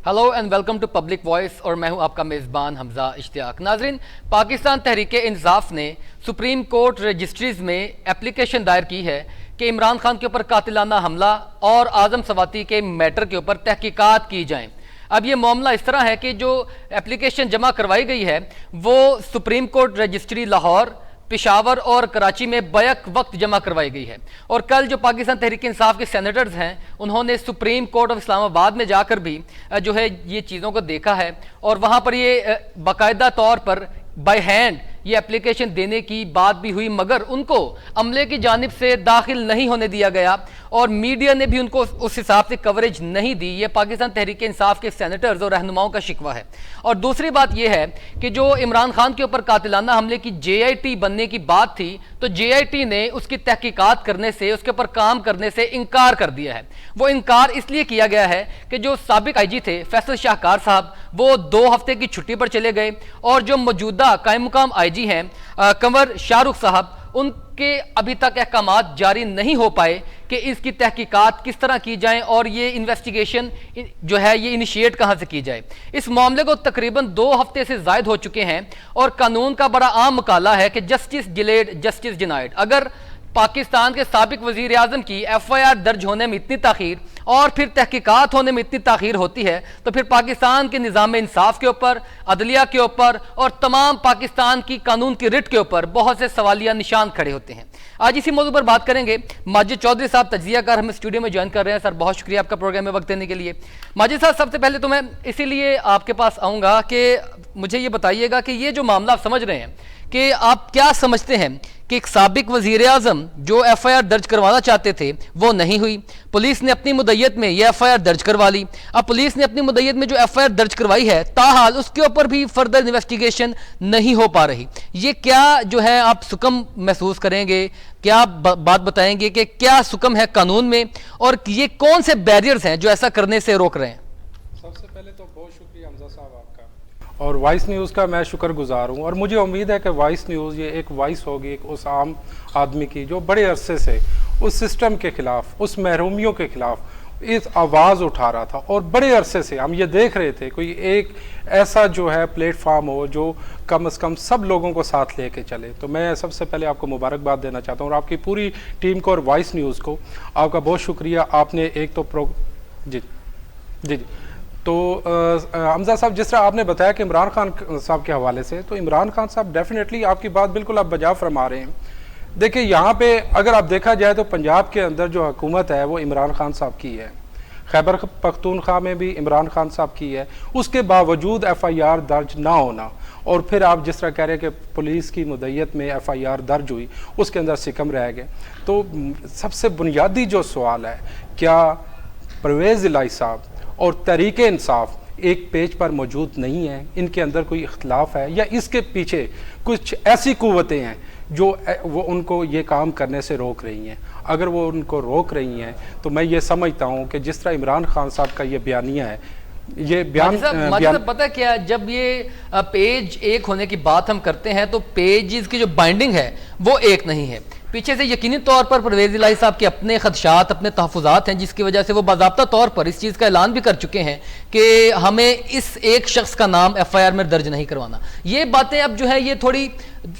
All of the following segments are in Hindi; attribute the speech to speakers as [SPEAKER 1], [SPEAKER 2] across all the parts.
[SPEAKER 1] Hello and welcome to public voice और मैं हूं आपका मेज़बान हमजा इश्तियाक। नाजरीन, पाकिस्तान तहरीक इंसाफ ने सुप्रीम कोर्ट रजिस्ट्रीज में एप्लीकेशन दायर की है कि इमरान खान के ऊपर कातिलाना हमला और आजम सवाती के मैटर के ऊपर तहकीकात की जाएं। अब ये मामला इस तरह है कि जो एप्लीकेशन जमा करवाई गई है वो supreme court registry Lahore, Peshawar और कराची में बैक वक्त जमा करवाई गई है और कल जो पाकिस्तान तहरीक इंसाफ के सेनेटर्स हैं उन्होंने सुप्रीम कोर्ट ऑफ इस्लामाबाद में जाकर भी जो है ये चीज़ों को देखा है और वहाँ पर ये बाकायदा तौर पर बाय हैंड ये एप्लीकेशन देने की बात भी हुई, मगर उनको अमले की जानिब से दाखिल नहीं होने दिया गया और मीडिया ने भी उनको उस हिसाब से कवरेज नहीं दी। ये पाकिस्तान तहरीक इंसाफ के सेनेटर्स और रहनुमाओं का शिकवा है। और दूसरी बात यह है कि जो इमरान खान के ऊपर कातिलाना हमले की JIT बनने की बात थी तो JIT ने उसकी तहकीकात करने से, उसके ऊपर काम करने से इनकार कर दिया है। वो इनकार इसलिए किया गया है कि जो साबिक IG थे फैसल शाहकार साहब वो 2 हफ्ते की छुट्टी पर चले गए और जो मौजूदा कायम मुकाम IG हैं कंवर शाहरुख साहब, उनके अभी तक अहकामात जारी नहीं हो पाए कि इसकी तहकीकात किस तरह की जाए और ये इन्वेस्टिगेशन जो है ये इनिशिएट कहाँ से की जाए। इस मामले को तकरीबन 2 हफ्ते से ज़ायद हो चुके हैं और कानून का बड़ा आम मकाला है कि जस्टिस डिलेड जस्टिस डिनाइड। अगर पाकिस्तान के साबिक वजीर आजम की FIR दर्ज होने में इतनी ताखीर और फिर तहकीकात होने में इतनी ताखीर होती है तो फिर पाकिस्तान के निज़ाम इंसाफ के ऊपर, अदलिया के ऊपर और तमाम पाकिस्तान की कानून की रिट के ऊपर बहुत से सवालिया निशान खड़े होते हैं। आज इसी मौजू पर बात करेंगे। माजिद चौधरी साहब तज्जियाकार हमें स्टूडियो में ज्वाइन कर रहे हैं। सर, बहुत शुक्रिया आपका प्रोग्राम में वक्त देने के लिए। माजिद साहब, सबसे पहले तो मैं इसीलिए आपके पास आऊँगा कि मुझे ये बताइएगा कि ये जो मामला आप समझ रहे हैं कि आप क्या समझते हैं कि एक साबिक वजीर आजम जो FIR दर्ज करवाना चाहते थे वो नहीं हुई, पुलिस ने अपनी मुद्दत में ये FIR दर्ज करवा ली। अब पुलिस ने अपनी मुद्दत में जो FIR दर्ज करवाई है ताहाल उसके ऊपर भी फर्दर इन्वेस्टिगेशन नहीं हो पा रही। ये क्या जो है आप सुकम महसूस करेंगे, क्या बात बताएंगे कि क्या सुकम है कानून में और ये कौन से बैरियर्स हैं जो ऐसा करने से रोक रहे हैं?
[SPEAKER 2] सबसे पहले तो बहुत शुक्रिया हमजा साहब आपका और वॉइस न्यूज़ का मैं शुक्रगुजार हूँ और मुझे उम्मीद है कि वॉइस न्यूज़ ये एक वॉइस होगी एक उस आम आदमी की जो बड़े अरसे से उस सिस्टम के ख़िलाफ़, उस महरूमियों के ख़िलाफ़ इस आवाज़ उठा रहा था और बड़े अरसे से हम ये देख रहे थे कोई एक ऐसा जो है प्लेटफार्म हो जो कम से कम सब लोगों को साथ लेके चले। तो मैं सबसे पहले आपको मुबारकबाद देना चाहता हूँ और आपकी पूरी टीम को और वॉइस न्यूज़ को आपका बहुत शुक्रिया। आपने एक तो जी जी जी तो हमजा साहब, जिस तरह आपने बताया कि इमरान खान साहब के हवाले से, तो इमरान खान साहब डेफिनेटली आपकी बात बिल्कुल आप बजा फरमा रहे हैं। देखिए, यहाँ पे अगर आप देखा जाए तो पंजाब के अंदर जो हुकूमत है वो इमरान खान साहब की है, खैबर पख्तूनख्वा में भी इमरान खान साहब की है, उसके बावजूद FIR दर्ज ना होना और फिर आप जिस तरह कह रहे हैं कि पुलिस की मुद्दत में FIR दर्ज हुई उसके अंदर सिकम रह गए। तो सबसे बुनियादी जो सवाल है, क्या परवेज़ इलाही साहब और तहरीक इंसाफ एक पेज पर मौजूद नहीं है? इनके अंदर कोई इख्तलाफ है या इसके पीछे कुछ ऐसी कुव्वतें हैं जो वो उनको ये काम करने से रोक रही हैं? अगर वो उनको रोक रही हैं तो मैं ये समझता हूँ कि जिस तरह इमरान खान साहब का ये बयानिया है, ये बयान
[SPEAKER 1] पता क्या, जब ये पेज एक होने की बात हम करते हैं तो पेजेस की जो बाइंडिंग है वो एक नहीं है। पीछे से यकीनी तौर पर परवेज़ इलाही साहब के अपने खदशात, अपने तहफ़्फ़ुज़ात हैं जिसकी वजह से वो बाज़ाब्ता तौर पर इस चीज़ का ऐलान भी कर चुके हैं कि हमें इस एक शख्स का नाम FIR में दर्ज नहीं करवाना। ये बातें अब जो है ये थोड़ी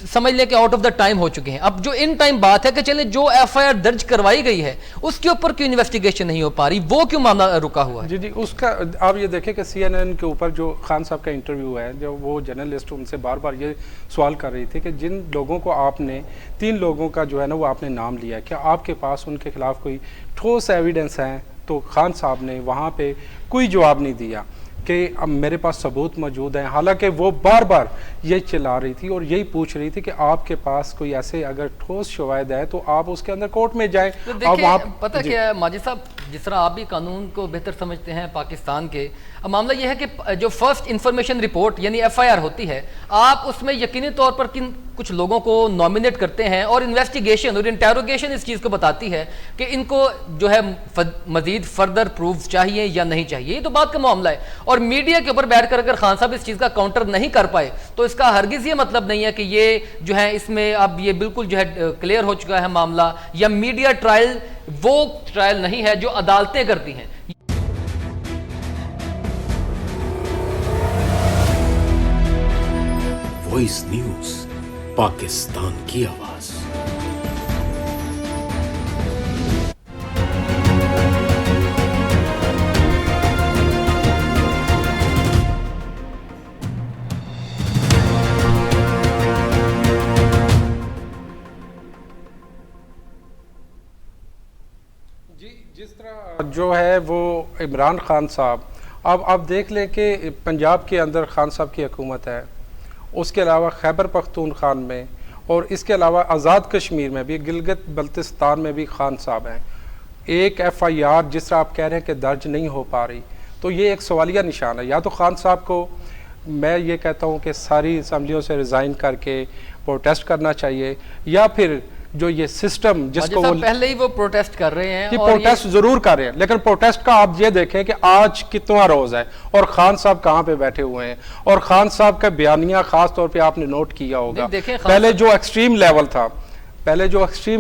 [SPEAKER 1] समझ लें कि आउट ऑफ द टाइम हो चुके हैं। अब जो इन टाइम बात है कि चले जो FIR दर्ज करवाई गई है उसके ऊपर क्यों इन्वेस्टिगेशन नहीं हो पा रही, वो क्यों मामला रुका हुआ है?
[SPEAKER 2] जी जी, उसका आप ये देखें कि CNN के ऊपर जो खान साहब का इंटरव्यू है, जो वो जर्नलिस्ट उनसे बार बार ये सवाल कर रही थी कि जिन लोगों को आपने 3 लोगों का जो है ना वो आपने नाम लिया, क्या आपके पास उनके खिलाफ कोई ठोस एविडेंस है? तो खान साहब ने वहाँ पे कोई जवाब नहीं दिया कि अब मेरे पास सबूत मौजूद हैं। हालांकि वो बार बार ये चिल्ला रही थी और यही पूछ रही थी कि आपके पास कोई ऐसे अगर ठोस शवाहिद है तो आप उसके अंदर कोर्ट में जाएं।
[SPEAKER 1] तो देखिए, पता क्या है माजिद साहब, जिस तरह आप भी कानून को बेहतर समझते हैं पाकिस्तान के, अब मामला यह है कि जो फर्स्ट इंफॉर्मेशन रिपोर्ट यानी FIR होती है, आप उसमें यकीनी तौर पर कुछ लोगों को नॉमिनेट करते हैं और इन्वेस्टिगेशन और इंटेरोगेशन इस चीज़ को बताती है कि इनको जो है मजीद फर्दर प्रूफ चाहिए या नहीं चाहिए। ये तो बात का मामला है और मीडिया के ऊपर बैठकर अगर खान साहब इस चीज़ का काउंटर नहीं कर पाए तो इसका हरगिज़ ये मतलब नहीं है कि ये जो है इसमें अब ये बिल्कुल जो है क्लियर हो चुका है मामला, या मीडिया ट्रायल वो ट्रायल नहीं है जो अदालतें करती हैं।
[SPEAKER 3] वॉइस न्यूज, पाकिस्तान की आवाज।
[SPEAKER 2] जिस तरह जो है वो इमरान खान साहब, अब आप देख लें कि पंजाब के अंदर खान साहब की हुकूमत है, उसके अलावा खैबर पख्तूनख्वा में और इसके अलावा आज़ाद कश्मीर में भी, गिलगित बल्तिस्तान में भी खान साहब हैं। एक FIR जिस तरह आप कह रहे हैं कि दर्ज नहीं हो पा रही, तो ये एक सवालिया निशान है। या तो खान साहब को मैं ये कहता हूँ कि सारी असम्बलियों से रिज़ाइन करके प्रोटेस्ट करना चाहिए, या फिर जो ये सिस्टम जिसको वो
[SPEAKER 1] पहले ही वो प्रोटेस्ट कर रहे हैं,
[SPEAKER 2] और प्रोटेस्ट जरूर कर रहे हैं, लेकिन प्रोटेस्ट का आप ये देखें कि आज कितना रोज है और खान साहब कहाँ पे बैठे हुए हैं, और खान साहब का बयानिया खास तौर पे आपने नोट किया होगा। पहले जो एक्सट्रीम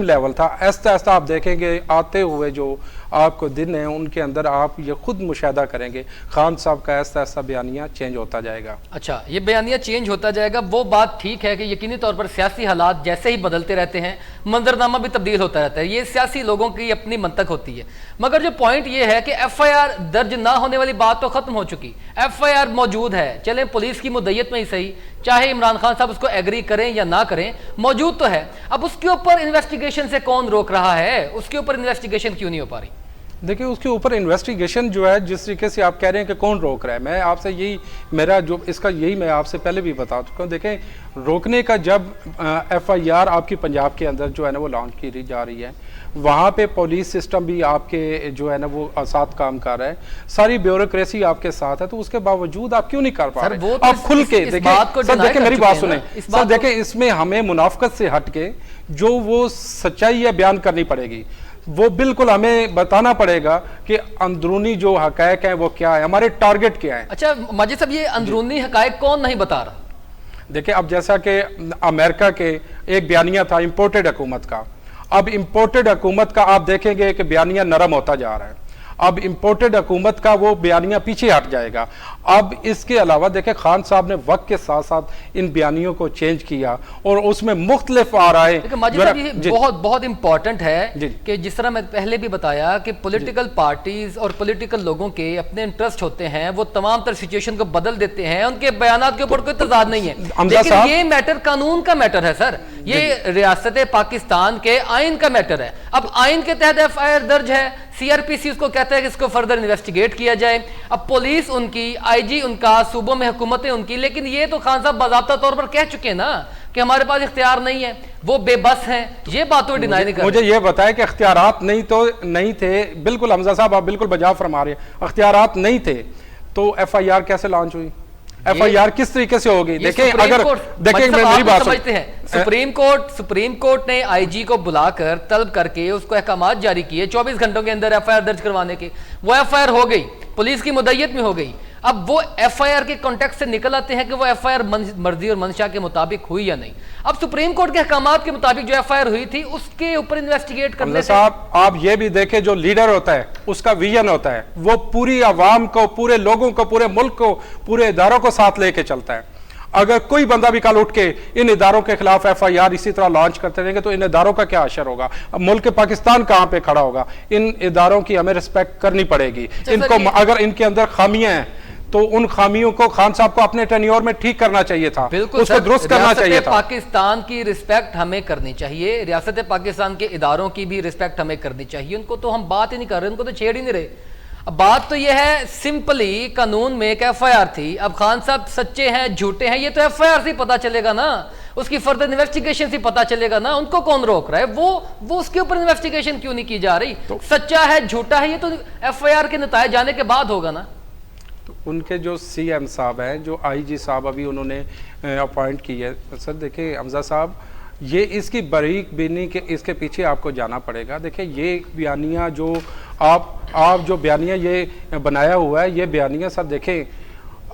[SPEAKER 2] लेवल था, ऐसा ऐसा आप देखेंगे आते हुए जो आपको दिन है उनके अंदर आप ये खुद मुशाहिदा करेंगे, खान साहब का ऐसा ऐसा बयानिया चेंज होता जाएगा।
[SPEAKER 1] अच्छा, ये बयानिया चेंज होता जाएगा, वो बात ठीक है कि यकीनी तौर पर सियासी हालात जैसे ही बदलते रहते हैं, मंजरनामा भी तब्दील होता रहता है, ये सियासी लोगों की अपनी मंतक होती है। मगर जो पॉइंट ये है कि FIR दर्ज ना होने वाली बात तो खत्म हो चुकी, FIR मौजूद है, चलें पुलिस की मुद्दत में ही सही, चाहे इमरान खान साहब उसको एग्री करें या ना करें, मौजूद तो है। अब उसके ऊपर इन्वेस्टिगेशन से कौन रोक रहा है? उसके ऊपर इन्वेस्टिगेशन क्यों नहीं हो पा रही?
[SPEAKER 2] देखिए, उसके ऊपर इन्वेस्टिगेशन जो है, जिस तरीके से आप कह रहे हैं कि कौन रोक रहा है, मैं आपसे यही मेरा जो इसका यही मैं आपसे पहले भी बता चुका हूँ। देखें, रोकने का जब FIR आपकी पंजाब के अंदर जो है ना वो लॉन्च की जा रही है, वहाँ पे पुलिस सिस्टम भी आपके जो है ना वो साथ काम कर रहा है, सारी ब्यूरोक्रेसी आपके साथ है, तो उसके बावजूद आप क्यों नहीं कर पा रहे? आप खुल के देखें सर, देखें मेरी बात सुने सर, देखें इसमें हमें मुनाफकत से हट के जो वो सच्चाई है बयान करनी पड़ेगी, वो बिल्कुल हमें बताना पड़ेगा कि अंदरूनी जो हकायक है वो क्या है, हमारे टारगेट क्या है।
[SPEAKER 1] अच्छा माजिद साहब, ये अंदरूनी हकायक कौन नहीं बता रहा?
[SPEAKER 2] देखिए, अब जैसा कि अमेरिका के एक बयानिया था इंपोर्टेड हुकूमत का, अब इंपोर्टेड हुकूमत का आप देखेंगे कि बयानिया नरम होता जा रहा है, अब इंपोर्टेड हुकूमत का वो बयानिया पीछे हट जाएगा। अब इसके अलावा देखें, खान साहब ने वक्त के साथ साथ इन बयानियों को चेंज किया और उसमें मुख्तलिफ आ रहा है।
[SPEAKER 1] बहुत बहुत इंपॉर्टेंट है कि जिस तरह मैं पहले भी बताया कि पॉलिटिकल पार्टीज और पॉलिटिकल लोगों के अपने इंटरेस्ट होते हैं, वो तमाम तरह सिचुएशन को बदल देते हैं, उनके बयानात के ऊपर कोई तजाद नहीं है। लेकिन ये मैटर कानून का मैटर है सर, ये रियासत पाकिस्तान के आइन का मैटर है। अब आइन के तहत FIR दर्ज है, CRPC उसको कहता है कि इसको फर्दर इन्वेस्टिगेट किया जाए। अब पुलिस उनकी, IG उनका, सूबों में हुकूमतें उनकी, लेकिन ये तो खान साहब बाज़ाब्ता तौर पर कह चुके हैं ना कि हमारे पास इख्तियार नहीं है, वो बेबस हैं, ये बात तो डिनाई नहीं कर।
[SPEAKER 2] मुझे ये बताया कि इख्तियारात नहीं तो नहीं थे, बिल्कुल हमजा साहब आप बिल्कुल बजा फरमा रहे हैं, इख्तियारात नहीं थे तो FIR कैसे लॉन्च हुई? FIR किस तरीके से होगी? देखिए, अगर देखिए मेरी बात समझते हैं,
[SPEAKER 1] सुप्रीम कोर्ट ने IG को बुलाकर तलब करके उसको अहकामात जारी किए 24 घंटों के अंदर FIR दर्ज करवाने के, वो FIR हो गई, पुलिस की मुद्दत में हो गई। अब वो FIR के कॉन्टेक्स्ट से निकल आते हैं कि वो FIR मर्जी और मंशा के मुताबिक हुई या नहीं। अब सुप्रीम कोर्ट के अहकामात के मुताबिक जो FIR हुई थी उसके ऊपर इन्वेस्टिगेट करने से
[SPEAKER 2] आप ये भी देखें, जो लीडर होता है उसका विजन होता है, वो पूरी आवाम को, पूरे लोगों को, पूरे मुल्क को, पूरे इदारों को साथ लेके चलता है। अगर कोई बंदा भी कल उठ के इन इदारों के खिलाफ FIR इसी तरह लॉन्च करते रहेंगे तो इन इदारों का क्या असर होगा? अब मुल्क पाकिस्तान कहां पे खड़ा होगा? इन इदारों की हमें रिस्पेक्ट करनी पड़ेगी। इनको अगर इनके अंदर खामियां हैं तो उन खामियों को खान साहब को अपने टेन्योर में ठीक करना चाहिए था, उसको दुरुस्त करना चाहिए था।
[SPEAKER 1] पाकिस्तान की रिस्पेक्ट हमें करनी चाहिए, रियासत पाकिस्तान के इदारों की भी रिस्पेक्ट हमें करनी चाहिए। उनको तो हम बात ही नहीं कर रहे, उनको तो छेड़ ही नहीं रहे। अब बात तो यह है, सिंपली कानून में एक FIR थी, अब खान साहब सच्चे हैं झूठे हैं ये तो FIR से पता चलेगा ना, उसकी फर्दर इन्वेस्टिगेशन से पता चलेगा ना। उनको कौन रोक रहा है? वो उसके ऊपर इन्वेस्टिगेशन क्यों नहीं की जा रही? सच्चा है झूठा है ये तो FIR के नताए जाने के बाद होगा ना।
[SPEAKER 2] तो उनके जो CM साहब हैं, जो IG साहब अभी उन्होंने अपॉइंट की है, सर देखिए हमजा साहब, ये इसकी बारीक बीनी के इसके पीछे आपको जाना पड़ेगा। देखिए, ये बयानिया जो आप जो बयानिया ये बनाया हुआ है, ये बयानिया सर देखें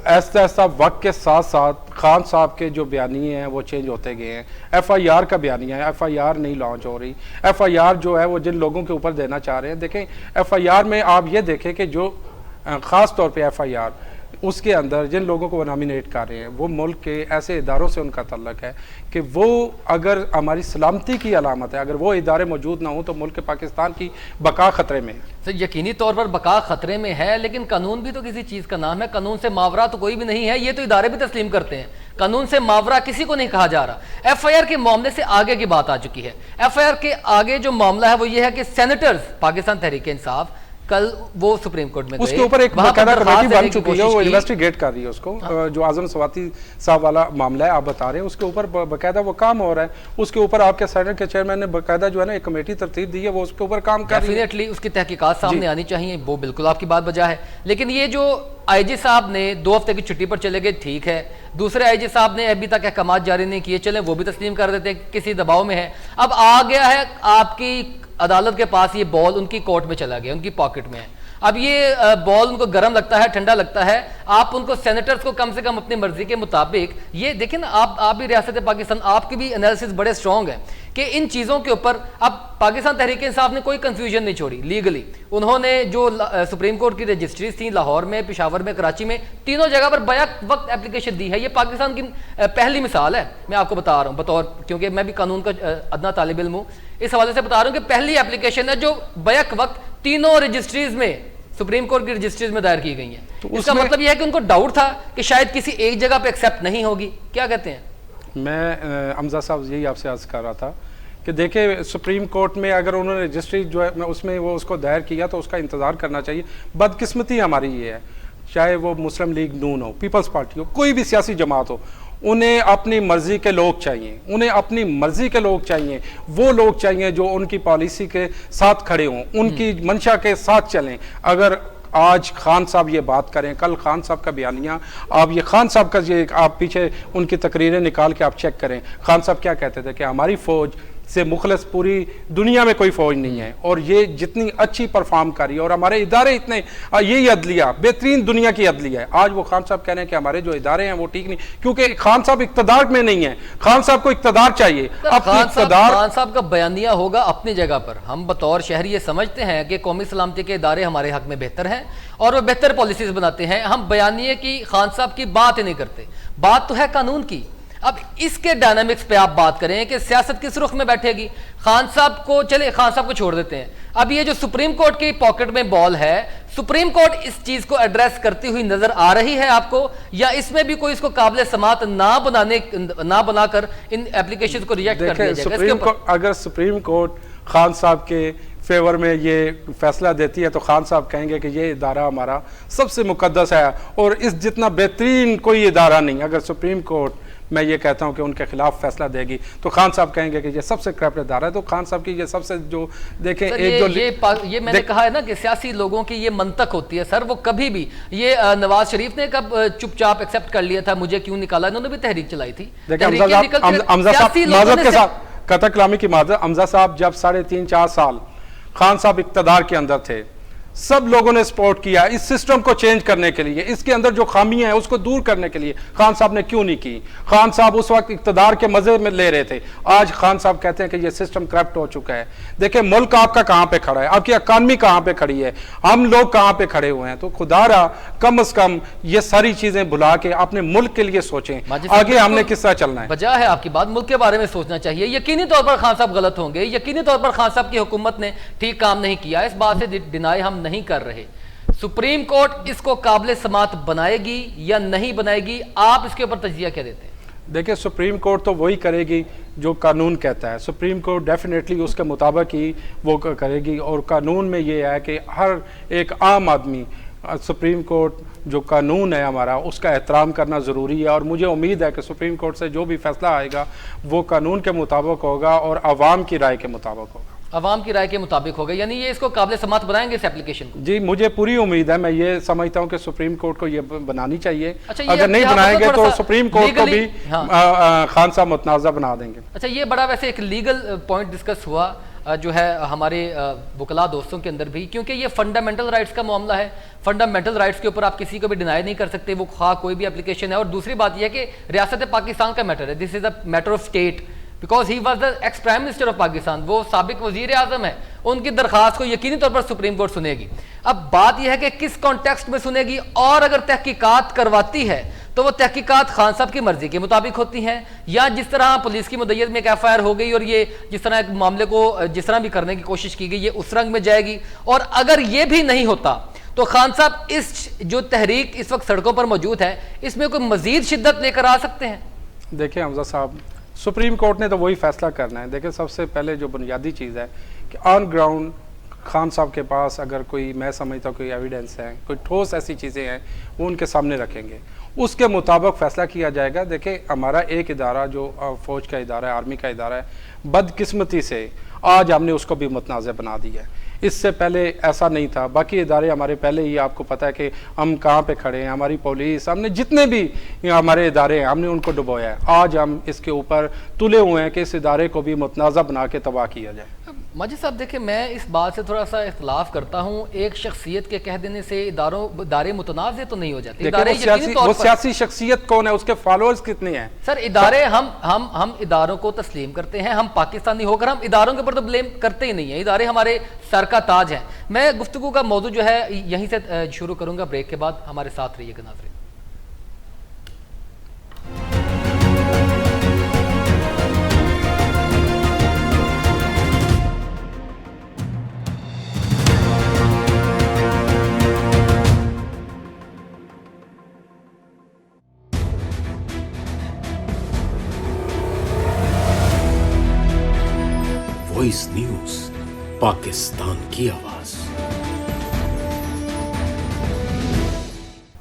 [SPEAKER 2] ऐसा ऐसा वक्त के साथ साथ खान साहब के जो बयानिए हैं वो चेंज होते गए हैं। FIR का बयानिया है, FIR नहीं लॉन्च हो रही। FIR जो है वो जिन लोगों के ऊपर देना चाह रहे हैं, देखें FIR में आप ये देखें कि जो ख़ास तौर पे FIR उसके अंदर जिन लोगों को वो नॉमिनेट कर रहे हैं वो मुल्क के ऐसे इदारों से उनका तल्लक है कि वो अगर हमारी सलामती की अलामत है, अगर वो इदारे मौजूद ना हो तो मुल्क पाकिस्तान की बका खतरे में है।
[SPEAKER 1] सर यकीनी तौर पर बका खतरे में है, लेकिन कानून भी तो किसी चीज़ का नाम है, कानून से मावरा तो कोई भी नहीं है, ये तो इदारे भी तस्लीम करते हैं। कानून से मावरा किसी को नहीं कहा जा रहा। एफआईआर के मामले से आगे की बात आ चुकी है। एफआईआर के आगे जो मामला है वो ये है कि सेनेटर्स पाकिस्तान तहरीक इंसाफ कल वो सुप्रीम कोर्ट में गए,
[SPEAKER 2] उसके ऊपर एक बाकायदा कमेटी बन चुकी है, वो इन्वेस्टिगेट कर रही है उसको। जो आजम स्वाति साहब वाला मामला है आप बता रहे हैं, उसके ऊपर बाकायदा वो काम हो रहा है। उसके ऊपर आपके सेनेट के चेयरमैन ने बाकायदा जो है ना एक कमेटी तरतीब दी है, वो उसके ऊपर काम कर रही है।
[SPEAKER 1] डेफिनेटली उसकी तहकीकात सामने आनी चाहिए, वो बिल्कुल आपकी बात बजा है। लेकिन ये जो आईजी साहब ने 2 हफ्ते की छुट्टी पर चले गए, ठीक है। दूसरे आईजी साहब ने अभी तक अहकाम जारी नहीं किए, चले वो भी तस्लीम कर देते हैं किसी दबाव में है। अब आ गया है आपकी अदालत के पास, ये बॉल उनकी कोर्ट में चला गया, उनकी पॉकेट में है। अब ये बॉल उनको गर्म लगता है, ठंडा लगता है। आप उनको सेनेटर्स को कम से कम अपनी मर्जी के मुताबिक, ये देखें ना, आप भी रियासत पाकिस्तान, आपकी भी एनालिसिस बड़े स्ट्रॉन्ग है कि इन चीज़ों के ऊपर अब पाकिस्तान तहरीक इंसाफ ने कोई कंफ्यूजन नहीं छोड़ी लीगली। उन्होंने जो सुप्रीम कोर्ट की रजिस्ट्रीज थी लाहौर में, पेशावर में, कराची में, तीनों जगह पर बैक वक्त एप्लीकेशन दी है। ये पाकिस्तान की पहली मिसाल है, मैं आपको बता रहा हूँ बतौर, क्योंकि मैं भी कानून का अदना तालिब इल्म हूँ, इस हवाले से बता रहा हूँ कि पहली एप्लीकेशन है जो बैक वक्त तीनों रजिस्ट्रीज में, सुप्रीम कोर्ट की रजिस्ट्रीज में दायर की गई है। तो इसका मतलब यह है कि उनको डाउट था कि शायद किसी एक जगह पे एक्सेप्ट नहीं होगी। क्या कहते हैं?
[SPEAKER 2] मैं हमजा साहब यही आपसे अर्ज कर रहा था कि देखिए सुप्रीम कोर्ट में अगर उन्होंने रजिस्ट्री जो है उसमें वो उसको दायर किया तो उसका इंतज़ार करना चाहिए। बदकिस्मती हमारी ये है, चाहे वो मुस्लिम लीग नून हो, पीपल्स पार्टी हो, कोई भी सियासी जमात हो, उन्हें अपनी मर्जी के लोग चाहिए, उन्हें अपनी मर्जी के लोग चाहिए। वो लोग चाहिए जो उनकी पॉलिसी के साथ खड़े हों, उनकी मंशा के साथ चलें। अगर आज खान साहब ये बात करें, कल खान साहब का बयानिया, आप ये खान साहब का ये आप पीछे उनकी तकरीरें निकाल के आप चेक करें, खान साहब क्या कहते थे कि हमारी फ़ौज से मुखलस पूरी दुनिया में कोई फौज नहीं है, और ये जितनी अच्छी परफॉर्म कर रही है और हमारे इदारे इतने, यही अदलिया बेहतरीन दुनिया की अदलिया है। आज वो खान साहब कह रहे हैं कि हमारे जो इदारे हैं वो ठीक नहीं, क्योंकि खान साहब इक्तदार में नहीं है। खान साहब को इक्तदार चाहिए।
[SPEAKER 1] खान साहब का बयानिया होगा अपनी जगह पर। हम बतौर शहरी ये समझते हैं कि कौमी सलामती के इदारे हमारे हक में बेहतर हैं और वो बेहतर पॉलिसीज बनाते हैं। हम बयानिए की, खान साहब की बात ही नहीं करते, बात तो है कानून की। अब इसके डायनामिक्स पे आप बात करें कि सियासत किस रुख में बैठेगी। खान साहब को, चले खान साहब को छोड़ देते हैं। अब ये जो सुप्रीम कोर्ट की पॉकेट में बॉल है, सुप्रीम कोर्ट इस चीज को एड्रेस करती हुई नजर आ रही है आपको, या इसमें भी कोई इसको काबिल समात ना बनाकर इन एप्लीकेशन को रिजेक्ट कर दिया जाएगा?
[SPEAKER 2] अगर सुप्रीम कोर्ट खान साहब के फेवर में ये फैसला देती है तो खान साहब कहेंगे कि ये इदारा हमारा सबसे मुकद्दस है और इस जितना बेहतरीन कोई इदारा नहीं। अगर सुप्रीम कोर्ट, मैं ये कहता हूँ कि उनके खिलाफ फैसला देगी तो खान साहब कहेंगे कि ये सबसे करप्ट इदारा है। तो खान साहब की ये सबसे जो देखें
[SPEAKER 1] ये मैंने कहा है ना कि सियासी लोगों की ये मंतक होती है सर। वो कभी भी, ये नवाज शरीफ ने कब चुपचाप एक्सेप्ट कर लिया था, मुझे क्यों निकाला, इन्होंने भी तहरीक चलाई थी।
[SPEAKER 2] कतक कलामी की माजरत, हमजा साहब जब 3.5-4 साल खान साहब इक्तदार के अंदर थे, सब लोगों ने सपोर्ट किया इस सिस्टम को चेंज करने के लिए, इसके अंदर जो खामियां हैं उसको दूर करने के लिए। खान साहब ने क्यों नहीं की? खान साहब उस वक्त इक्तदार के मजे में ले रहे थे। आज खान साहब कहते हैं कि ये सिस्टम करप्ट हो चुका है। देखिए मुल्क आपका कहां पे खड़ा है, आपकी इकानमी कहां पे खड़ी है, हम लोग कहां पे खड़े हुए हैं। तो खुदारा कम से कम ये सारी चीजें भुला के अपने मुल्क के लिए सोचें, आगे हमने किस तरह चलना है।
[SPEAKER 1] वजह है आपकी बात, मुल्क के बारे में सोचना चाहिए। यकीनी तौर पर खान साहब गलत होंगे, यकीनी तौर पर खान साहब की हुकूमत ने ठीक काम नहीं किया, इस बात से डिनाई हम नहीं कर रहे। सुप्रीम कोर्ट इसको काबिल समात बनाएगी या नहीं बनाएगी, आप इसके ऊपर तजिया क्या देते हैं?
[SPEAKER 2] देखिए सुप्रीम कोर्ट तो वही करेगी जो कानून कहता है। सुप्रीम कोर्ट डेफिनेटली उसके मुताबिक ही वो करेगी, और कानून में ये है कि हर एक आम आदमी सुप्रीम कोर्ट जो कानून है हमारा उसका एहतराम करना ज़रूरी है। और मुझे उम्मीद है कि सुप्रीम कोर्ट से जो भी फैसला आएगा वो कानून के मुताबिक होगा और आवाम की राय के मुताबिक होगा।
[SPEAKER 1] अवाम की राय के मुताबिक होगा, यानी ये इसको काबिल समात बनाएंगे इस एप्लीकेशन को?
[SPEAKER 2] जी मुझे पूरी उम्मीद है। मैं ये समझता हूँ कि सुप्रीम कोर्ट को ये बनानी चाहिए।
[SPEAKER 1] अच्छा,
[SPEAKER 2] अगर नहीं बनाएंगे तो सुप्रीम कोर्ट को भी खान साहब मुतनाज़ा बना देंगे।
[SPEAKER 1] अच्छा, ये बड़ा वैसे एक लीगल पॉइंट डिस्कस हुआ जो है हमारे वकला दोस्तों के अंदर भी, क्योंकि ये फंडामेंटल राइट्स का मामला है। फंडामेंटल राइट्स के ऊपर आप किसी को भी डिनाई नहीं कर सकते, वो खा कोई भी एप्लीकेशन है। और दूसरी बात यह है कि रियासत पाकिस्तान का मैटर है, this is a matter of state. Because he was the ex prime minister of Pakistan, वो साबिक वजीर आजम है, उनकी दरखास्त को यकीनी तौर पर सुप्रीम कोर्ट सुनेगी। अब बात यह है कि किस कॉन्टेक्स्ट में सुनेगी, और अगर तहकीकात करवाती है तो वो तहकीकात खान साहब की मर्जी के मुताबिक होती हैं, या जिस तरह पुलिस की मुद्दत में एक FIR हो गई और ये जिस तरह एक मामले को जिस तरह भी करने की कोशिश की गई ये उस रंग में जाएगी। और अगर ये भी नहीं होता तो खान साहब इस जो तहरीक इस वक्त सड़कों पर मौजूद है इसमें कोई मजीद शिद्दत लेकर आ सकते हैं।
[SPEAKER 2] देखिए हमजा साहब, सुप्रीम कोर्ट ने तो वही फैसला करना है। देखिए सबसे पहले जो बुनियादी चीज़ है कि ऑन ग्राउंड खान साहब के पास अगर कोई, मैं समझता हूँ कोई एविडेंस है, कोई ठोस ऐसी चीज़ें हैं, वो उनके सामने रखेंगे, उसके मुताबिक फैसला किया जाएगा। देखिए हमारा एक इदारा जो फ़ौज का इदारा है, आर्मी का इदारा है, बदकिस्मती से आज हमने उसको भी मुतनाज़ बना दिया है। इससे पहले ऐसा नहीं था। बाकी इदारे हमारे पहले ही, आपको पता है कि हम कहाँ पे खड़े हैं, हमारी पुलिस, हमने जितने भी हमारे इदारे हैं हमने उनको डुबोया है। आज हम इसके ऊपर तुले हुए हैं कि इस इदारे को भी मुतनाज़ा बना के तबाह किया जाए।
[SPEAKER 1] माजिद साहब देखिए, मैं इस बात से थोड़ा सा इख्तलाफ करता हूँ। एक शख्सियत के कह देने से इदारे मुतनाज़ तो नहीं हो जाते। इदारे
[SPEAKER 2] वो सियासी शख्सियत कौन है, उसके फॉलोअर्स कितने हैं?
[SPEAKER 1] सर इदारे हम इदारों को तस्लीम करते हैं, हम पाकिस्तानी होकर हम इदारों के ऊपर तो ब्लेम करते ही नहीं है। इदारे हमारे सर का ताज है। मैं गुफ्तगू का मौजू जो है यहीं से शुरू करूंगा, ब्रेक के बाद हमारे साथ रहिएगा नाज़रीन।
[SPEAKER 3] वॉइस न्यूज, पाकिस्तान की आवाज।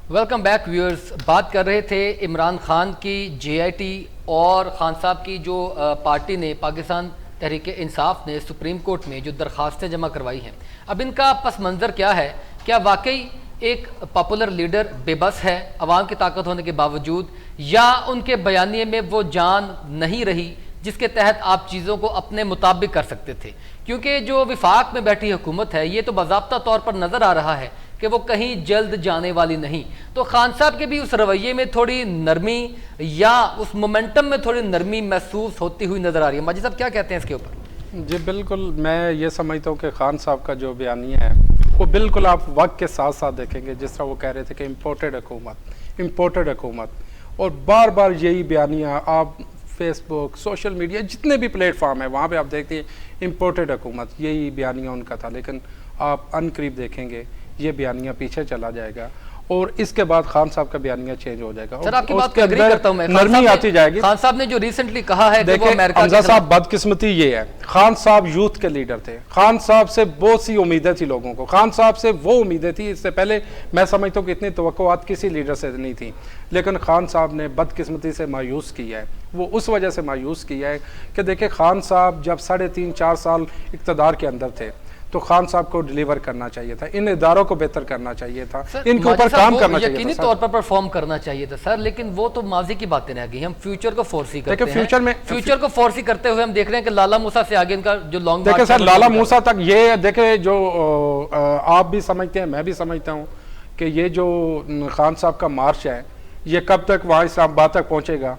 [SPEAKER 1] Welcome back viewers. बात कर रहे थे इमरान खान की JIT और खान साहब की जो पार्टी ने, पाकिस्तान तहरीक इंसाफ ने सुप्रीम कोर्ट में जो दरखास्तें जमा करवाई हैं। अब इनका पस मंज़र क्या है? क्या वाकई एक पॉपुलर लीडर बेबस है अवाम की ताकत होने के बावजूद, या उनके बयानिए में वो जान नहीं रही जिसके तहत आप चीज़ों को अपने मुताबिक कर सकते थे? क्योंकि जो विफाक में बैठी हुकूमत है ये तो बाज़ाब्ता तौर पर नज़र आ रहा है कि वो कहीं जल्द जाने वाली नहीं। तो खान साहब के भी उस रवैये में थोड़ी नरमी या उस मोमेंटम में थोड़ी नरमी महसूस होती हुई नज़र आ रही है। माजिद साहब क्या कहते हैं इसके ऊपर?
[SPEAKER 2] जी बिल्कुल, मैं ये समझता हूँ कि खान साहब का जो बयानिया है वो बिल्कुल आप वक्त के साथ साथ देखेंगे। जिस तरह वो कह रहे थे कि इम्पोर्टेड हुकूमत, और बार बार यही बयानिया आप फेसबुक, सोशल मीडिया, जितने भी प्लेटफॉर्म है वहाँ पे आप देखते हैं इम्पोर्टेड हुकूमत, यही बयानिया उनका था। लेकिन आप अनकरीब देखेंगे ये बयानिया पीछे चला जाएगा और इसके बाद खान साहब का बयानिया चेंज हो जाएगा।
[SPEAKER 1] सर आपकी बात एग्री करता हूं मैं,
[SPEAKER 2] नरमी आती जाएगी।
[SPEAKER 1] खान साहब ने जो रिसेंटली कहा है
[SPEAKER 2] देखिए हमजा साहब, बदकिस्मती ये है, खान साहब यूथ के लीडर थे, खान साहब से बहुत सी उम्मीदें थी लोगों को, खान साहब से वो उम्मीदें थी इससे पहले मैं समझता हूँ कि इतनी तवक्कुआत किसी लीडर से नहीं थी। लेकिन खान साहब ने बदकिस्मती से मायूस किया है। वो उस वजह से मायूस किया है कि देखिए खान साहब जब 3.5-4 साल इक़्तिदार के अंदर थे तो खान साहब को डिलीवर करना चाहिए था, इन इदारों को बेहतर करना चाहिए था, इनके ऊपर काम करना चाहिए था,
[SPEAKER 1] यकीनी तौर पर परफॉर्म करना चाहिए था सर। लेकिन वो तो माजी की बातें रह गई, हम फ्यूचर को फोर्सी करते हैं। फ्यूचर को फोर्सी करते हुए हम देख रहे हैं कि लाला मूसा से आगे इनका जो लॉन्ग,
[SPEAKER 2] देखिए सर लाला मूसा तक ये देखे जो आप भी समझते हैं, मैं भी समझता हूँ कि ये जो खान साहब का मार्च है ये कब तक वहाँ इस्लामाबाद तक पहुँचेगा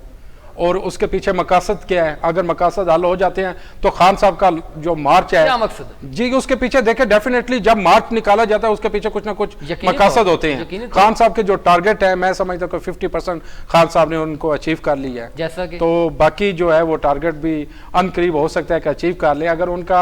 [SPEAKER 2] और उसके पीछे मकासद क्या है। अगर मकासद हल हो जाते हैं तो खान साहब का जो मार्च है, क्या मकसद जी, उसके पीछे देखे डेफिनेटली जब मार्च निकाला जाता है उसके पीछे कुछ ना कुछ मकासद होते हैं। खान साहब के जो टारगेट है, मैं समझता हूँ 50% खान साहब ने उनको अचीव कर लिया है, जैसा कि तो बाकी जो है वो टारगेट भी अनकरीब हो सकता है कि अचीव कर ले। अगर उनका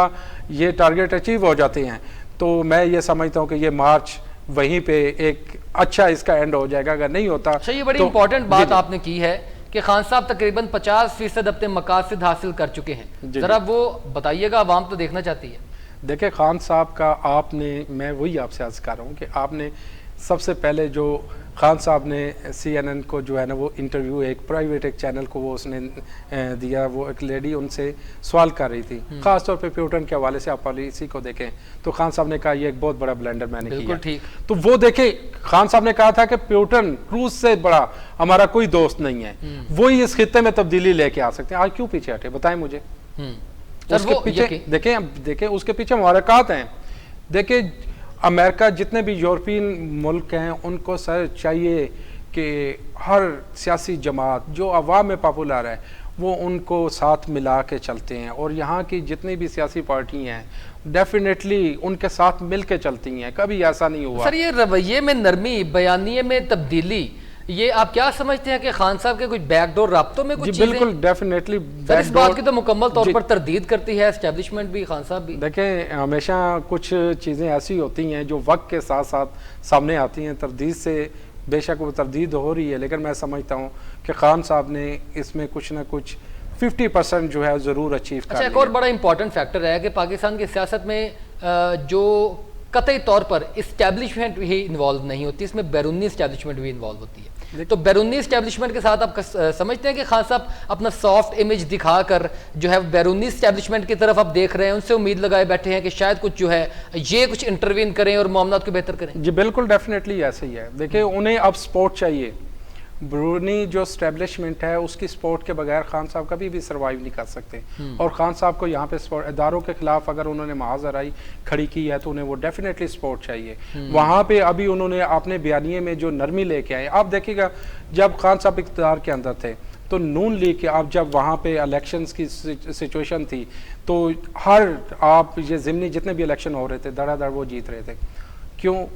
[SPEAKER 2] ये टारगेट अचीव हो जाते हैं तो मैं ये समझता हूँ कि ये मार्च वहीं पे एक अच्छा इसका एंड हो जाएगा। अगर नहीं होता,
[SPEAKER 1] ये बड़ी इंपॉर्टेंट बात आपने की है कि खान साहब तकरीबन 50% अपने मकासद हासिल कर चुके हैं। जरा वो बताइएगा, आवाम तो देखना चाहती है।
[SPEAKER 2] देखिए खान साहब का आपने, मैं वही आपसे अर्ज कर रहा हूँ कि आपने सबसे पहले जो खान साहब ने CNN को जो है ना वो इंटरव्यू, एक प्राइवेट एक चैनल को वो उसने दिया, वो एक लेडी उनसे सवाल कर रही थी, खासतौर पे प्यूटन के हवाले से। आप पॉलिसी को देखें तो खान साहब ने कहा ये एक बहुत बड़ा ब्लेंडर मैंने किया। ठीक, तो वो देखे खान साहब ने कहा था कि प्यूटन रूस से बड़ा हमारा कोई दोस्त नहीं है, वो ही इस खित्ते में तब्दीली लेके आ सकते हैं। आज क्यों पीछे हटे, बताएं मुझे। उसके पीछे देखें उसके पीछे मुबारकात हैं। देखें अमेरिका, जितने भी यूरोपियन मुल्क हैं, उनको सर चाहिए कि हर सियासी जमात जो अवाम में पॉपुलर है वो उनको साथ मिला के चलते हैं, और यहाँ की जितनी भी सियासी पार्टी हैं डेफिनेटली उनके साथ मिल के चलती हैं, कभी ऐसा नहीं हुआ।
[SPEAKER 1] सर ये रवैये में नरमी, बयानिए में तब्दीली, ये आप क्या समझते हैं कि खान साहब के कुछ बैकडोर राब्तों में कुछ चीजें?
[SPEAKER 2] बिल्कुल डेफिनेटली
[SPEAKER 1] सर इस बात की तो मुकम्मल तौर पर तरदीद करती है एस्टेब्लिशमेंट भी, खान साहब भी।
[SPEAKER 2] देखें, हमेशा कुछ चीज़ें ऐसी होती हैं जो वक्त के साथ साथ सामने आती हैं। तरदीद से बेशक वो तरदीद हो रही है, लेकिन मैं समझता हूँ कि खान साहब ने इसमें कुछ ना कुछ 50% जो है ज़रूर अचीव कर लिया।
[SPEAKER 1] एक और बड़ा इंपॉर्टेंट फैक्टर है कि पाकिस्तान की सियासत में जो कतई तौर पर इस्टेब्लिशमेंट ही इन्वॉल्व नहीं होती, इसमें बैरूनी इस्टेब्लिशमेंट भी इन्वॉल्व होती है। तो बैरूनी इस्टेब्लिशमेंट के साथ आप समझते हैं कि खान साहब अपना सॉफ्ट इमेज दिखाकर जो है बैरूनी इस्टेब्लिशमेंट की तरफ आप देख रहे हैं, उनसे उम्मीद लगाए बैठे हैं कि शायद कुछ जो है ये कुछ इंटरवीन करें और मामला को बेहतर करें?
[SPEAKER 2] जी बिल्कुल, डेफिनेटली ऐसे ही है। देखिए, उन्हें अब सपोर्ट चाहिए। बैरूनी जो स्टैब्लिशमेंट है उसकी सपोर्ट के बगैर खान साहब कभी भी सर्वाइव नहीं कर सकते, और खान साहब को यहाँ पे इदारों के खिलाफ अगर उन्होंने महाजराई खड़ी की है तो उन्हें वो डेफिनेटली सपोर्ट चाहिए। वहाँ पे अभी उन्होंने अपने बयानिए में जो नरमी लेके आए, आप देखिएगा जब खान साहब इक़्तिदार के अंदर थे तो नून लीग के, आप जब वहाँ पे इलेक्शंस की सिचुएशन थी तो हर आप ये ज़िमनी जितने भी इलेक्शन हो रहे थे धड़ाधड़ वो जीत रहे थे। क्यों?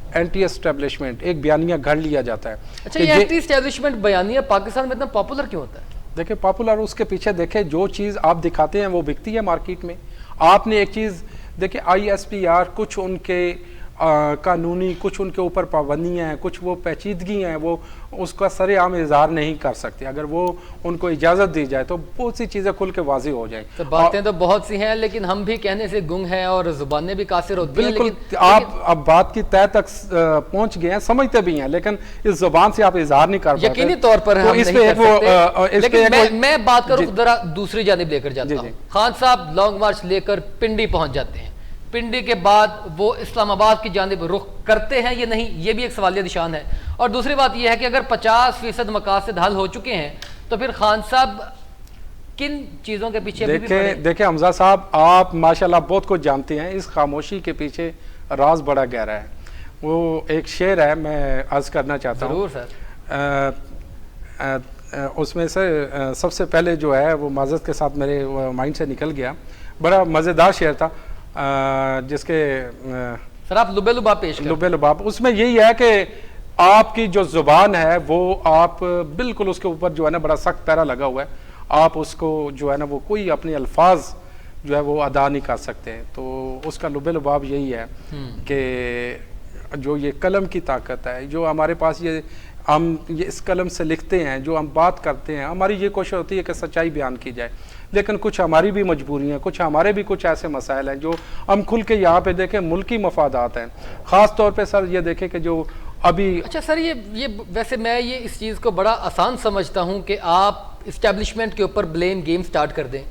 [SPEAKER 2] एंटी एस्टेब्लिशमेंट एक बयानिया घर लिया जाता है।
[SPEAKER 1] अच्छा, ये एंटी एस्टेब्लिशमेंट बयानिया पाकिस्तान में इतना पॉपुलर क्यों होता है?
[SPEAKER 2] देखिए, पॉपुलर उसके पीछे देखे जो चीज़ आप दिखाते हैं वो बिकती है मार्केट में। आपने एक चीज़ देखिए, ISPR कुछ उनके कानूनी, कुछ उनके ऊपर पाबंदियाँ हैं, कुछ वो पेचीदगी हैं, वो उसका सरेआम इजहार नहीं कर सकते। अगर वो उनको इजाज़त दी जाए तो बहुत सी चीज़ें खुल के वाजी हो जाए।
[SPEAKER 1] तो बातें तो बहुत सी हैं, लेकिन हम भी कहने से गुंग हैं और जुबानें भी कासिर होती हैं।
[SPEAKER 2] बिल्कुल, आप अब बात की तय तक पहुंच गए हैं, समझते भी हैं, लेकिन इस जुबान से आप इजहार नहीं कर पाते।
[SPEAKER 1] यकीनी तौर पर
[SPEAKER 2] तो
[SPEAKER 1] हम
[SPEAKER 2] इस
[SPEAKER 1] नहीं
[SPEAKER 2] पे
[SPEAKER 1] कर सकते। लेकिन मैं बात करूं,
[SPEAKER 2] जी।
[SPEAKER 1] जरा दूसरी जानिब लेकर जाता हूं। खान साहब लॉन्ग मार्च लेकर पिंडी पहुंच जाते हैं, पिंडी के बाद वो इस्लामाबाद की जानिब रुख करते हैं या नहीं, ये भी एक सवालिया निशान है। और दूसरी बात यह है कि अगर 50% मकासद हल हो चुके हैं तो फिर खान साहब किन चीज़ों के पीछे?
[SPEAKER 2] देखिए हमजा साहब, आप माशाल्लाह बहुत कुछ जानते हैं। इस खामोशी के पीछे राज बड़ा गहरा है। वो एक शेर है, मैं अर्ज करना चाहता हूँ
[SPEAKER 1] सर।
[SPEAKER 2] उसमें से सबसे पहले जो है वो माजरत के साथ मेरे माइंड से निकल गया, बड़ा मज़ेदार शेर था जिसके
[SPEAKER 1] सर आप लुबे-लुबाब पेश करें।
[SPEAKER 2] लुबे-लुबाब उसमें यही है कि आपकी जो जुबान है वो आप बिल्कुल उसके ऊपर जो है ना बड़ा सख्त पैरा लगा हुआ है, आप उसको जो है ना वो कोई अपने अल्फाज जो है वो अदा नहीं कर सकते। तो उसका लुबे-लुबाब यही है कि जो ये कलम की ताकत है, जो हमारे पास ये हम ये इस कलम से लिखते हैं, जो हम बात करते हैं, हमारी ये कोशिश होती है कि सच्चाई बयान की जाए, लेकिन कुछ हमारी भी मजबूरियाँ, कुछ हमारे भी कुछ ऐसे मसाइल हैं जो हम खुल के यहाँ पे देखें। मुल्की मफादात हैं, ख़ास तौर पे सर ये देखें कि जो अभी।
[SPEAKER 1] अच्छा सर, ये वैसे मैं ये इस चीज़ को बड़ा आसान समझता हूँ कि आप इस्टेब्लिशमेंट के ऊपर ब्लेम गेम स्टार्ट कर दें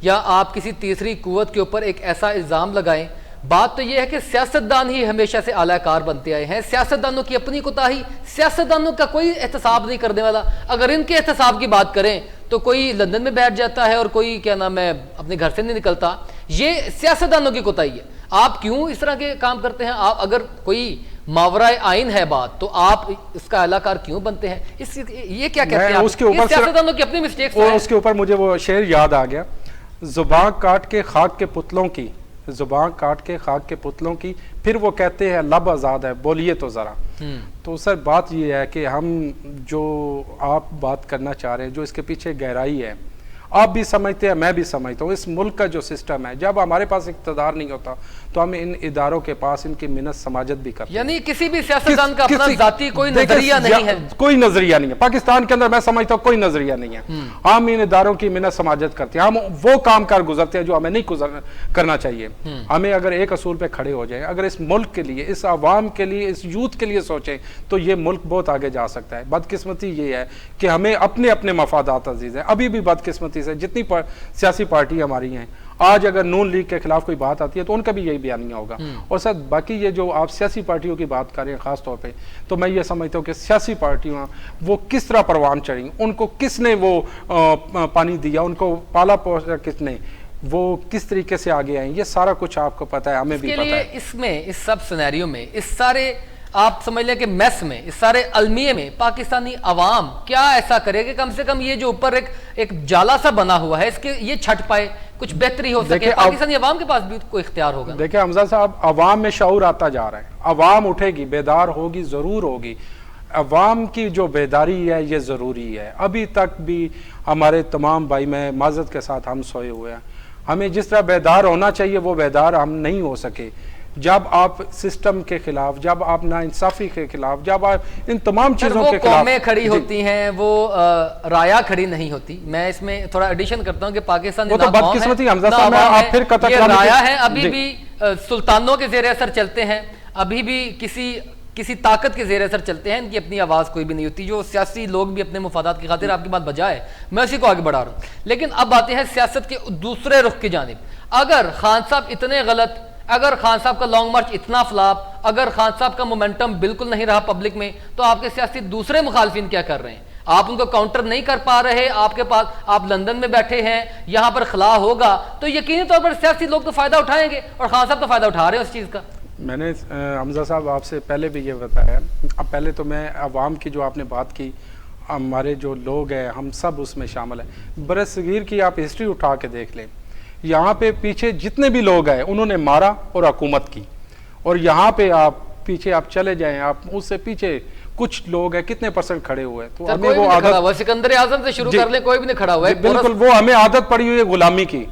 [SPEAKER 1] या आप किसी तीसरी कुव्वत के ऊपर एक ऐसा इल्ज़ाम लगाएं। बात तो यह है कि सियासतदान ही हमेशा से आलाकार बनते आए हैं, सियासतदानों की अपनी कोताही, सियासतदानों का कोई एहतसाब नहीं करने वाला। अगर इनके एहतसाब की बात करें तो कोई लंदन में बैठ जाता है और कोई क्या नाम है अपने घर से नहीं निकलता। ये सियासतदानों की कोताही है। आप क्यों इस तरह के काम करते हैं? आप अगर कोई मावरा आइन है बात, तो आप इसका अलाकार क्यों बनते हैं? ये क्या कहते हैं?
[SPEAKER 2] उसके ऊपर
[SPEAKER 1] सियासतदानों की अपनी मिस्टेक्स हैं।
[SPEAKER 2] उसके ऊपर मुझे वो शेर याद आ गया, जुबान काट के खाक के पुतलों की, जुबान काट के खाक के पुतलों की, फिर वो कहते हैं लब आज़ाद है, बोलिए तो ज़रा। तो सर बात ये है कि हम जो आप बात करना चाह रहे हैं, जो इसके पीछे गहराई है, आप भी समझते हैं, मैं भी समझता हूँ। इस मुल्क का जो सिस्टम है, जब हमारे पास इक़्तिदार नहीं होता तो हम इन इदारों के पास इनकी मिन्नत समाजत भी करते हैं।
[SPEAKER 1] यानी किसी भी सियासतदान का अपना जाती कोई नजरिया नहीं है,
[SPEAKER 2] कोई नजरिया नहीं है पाकिस्तान के अंदर। मैं समझता हूँ कोई नजरिया नहीं है। हम इन इदारों की मिन्नत समाजत करते हैं, हम वो काम कर गुजरते हैं जो हमें नहीं करना चाहिए। हमें अगर एक असूल पे खड़े हो जाए, अगर इस मुल्क के लिए, इस आवाम के लिए, इस यूथ के लिए सोचें, तो ये मुल्क बहुत आगे जा सकता है। बदकिस्मती ये है कि हमें अपने अपने मफादात अजीज है। अभी भी बदकिस्मती से जितनी सियासी पार्टी हमारी हैं, आज अगर नून लीग के खिलाफ कोई बात आती है तो उनका भी यही बयानिया होगा। और सर बाकी ये जो आप सियासी पार्टियों की बात कर रहे हैं खास तौर पे, तो मैं ये समझता हूँ कि सियासी पार्टियां वो किस तरह परवान चढ़ी, उनको किसने वो पानी दिया, उनको पाला पोसा किसने, वो किस तरीके से आगे आए, ये सारा कुछ आपको पता है, हमें भी पता है।
[SPEAKER 1] इसमें इस सब सिनेरियो में इस सारे आप समझ लें कि मेस में, इस सारे अलमिये में पाकिस्तानी अवाम क्या ऐसा करे कि कम से कम ये जो ऊपर एक जाला सा बना हुआ है इसके ये छट पाए, कुछ बेहतरी हो सके। पाकिस्तानी अवाम के पास भी कोई इख्तियार होगा।
[SPEAKER 2] देखिए हमजा साहब, अवाम में शऊर आता जा रहा है, अवाम उठेगी, बेदार होगी, जरूर होगी। अवाम की जो बेदारी है ये ज़रूरी है। अभी तक भी हमारे तमाम भाई, मैं माजरत के साथ हम सोए हुए हैं, हमें जिस तरह बेदार होना चाहिए वो बेदार हम नहीं हो सके। जब आप सिस्टम के खिलाफ, जब आप नाइंसाफ़ी के खिलाफ, जब आप इन तमाम चीज़ों के खिलाफ,
[SPEAKER 1] कौमें खड़ी होती हैं, वो राया खड़ी नहीं होती। मैं इसमें थोड़ा एडिशन करता हूं कि पाकिस्तान
[SPEAKER 2] वो तो बदकिस्मती हमजा साहब, आप फिर कतल
[SPEAKER 1] राया है, अभी भी सुल्तानों के ज़ेरे असर चलते हैं, अभी भी किसी ताकत के ज़ेरे असर चलते हैं, इनकी अपनी आवाज़ कोई भी नहीं होती। जो सियासी लोग भी अपने मुफादात की खातिर, आपकी बात बजा है, मैं उसी को आगे बढ़ा रहा हूँ। लेकिन अब आते हैं सियासत के दूसरे रुख की जानिब। अगर खान साहब इतने गलत, अगर खान साहब का लॉन्ग मार्च इतना फ्लॉप, अगर खान साहब का मोमेंटम बिल्कुल नहीं रहा पब्लिक में, तो आपके सियासी दूसरे मुखालफिन क्या कर रहे हैं? आप उनको काउंटर नहीं कर पा रहे, आपके पास, आप लंदन में बैठे हैं, यहां पर खला होगा तो यकीनी तौर पर सियासी लोग तो फायदा उठाएंगे, और खान साहब तो फायदा उठा रहे हैं उस चीज का।
[SPEAKER 2] मैंने हमजा साहब आपसे पहले भी ये बताया। अब पहले तो मैं अवाम की जो आपने बात की, हमारे जो लोग हैं हम सब उसमें शामिल हैं। बरसगीर की आप हिस्ट्री उठा के देख लें, यहाँ पे पीछे जितने भी लोग आए उन्होंने मारा और हुकूमत की, और यहाँ पे आप पीछे आप चले जाएं, आप उससे पीछे कुछ लोग हैं कितने परसेंट खड़े हुए हैं। तो हमें वो आदत,
[SPEAKER 1] सिकंदर आजम से शुरू कर ले, कोई भी नहीं खड़ा हुआ है।
[SPEAKER 2] बिल्कुल, वो हमें आदत पड़ी हुई है गुलामी की।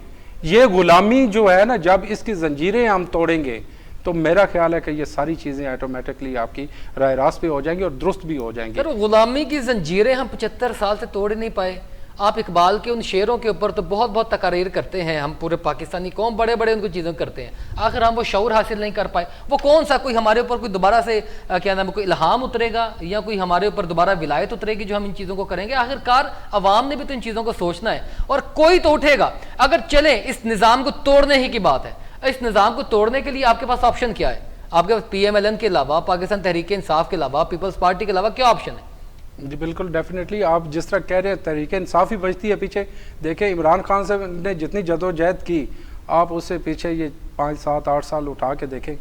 [SPEAKER 2] ये गुलामी जो है ना, जब इसकी जंजीरें हम तोड़ेंगे तो मेरा ख्याल है कि ये सारी चीज़ें ऑटोमेटिकली आपकी राय रास्त भी हो जाएंगी और दुरुस्त भी हो जाएंगी।
[SPEAKER 1] गुलामी की जंजीरें हम 75 साल से तोड़ नहीं पाए। आप इकबाल के उन शेरों के ऊपर तो बहुत बहुत तकारीर करते हैं, हम पूरे पाकिस्तानी कौम बड़े बड़े उनको चीज़ें करते हैं, आखिर हम वो शऊर हासिल नहीं कर पाए। वो कौन सा कोई हमारे ऊपर कोई दोबारा से क्या नाम है, कोई इल्हाम उतरेगा या कोई हमारे ऊपर दोबारा विलायत उतरेगी जो हम इन चीज़ों को करेंगे? आखिरकार अवाम ने भी तो इन चीज़ों को सोचना है, और कोई तो उठेगा। अगर चले इस निज़ाम को तोड़ने ही की बात है, इस निज़ाम को तोड़ने के लिए आपके पास ऑप्शन क्या है? आपके पास PMLN के अलावा, पाकिस्तान तहरीक इंसाफ के अलावा, पीपल्स पार्टी के अलावा क्या ऑप्शन है?
[SPEAKER 2] जी बिल्कुल, डेफिनेटली आप जिस तरह कह रहे हैं तहरीक इंसाफ ही बचती है पीछे। देखें इमरान खान से ने जितनी जदोजहद की, आप उससे पीछे ये 5, 7, 8 साल उठा के देखें,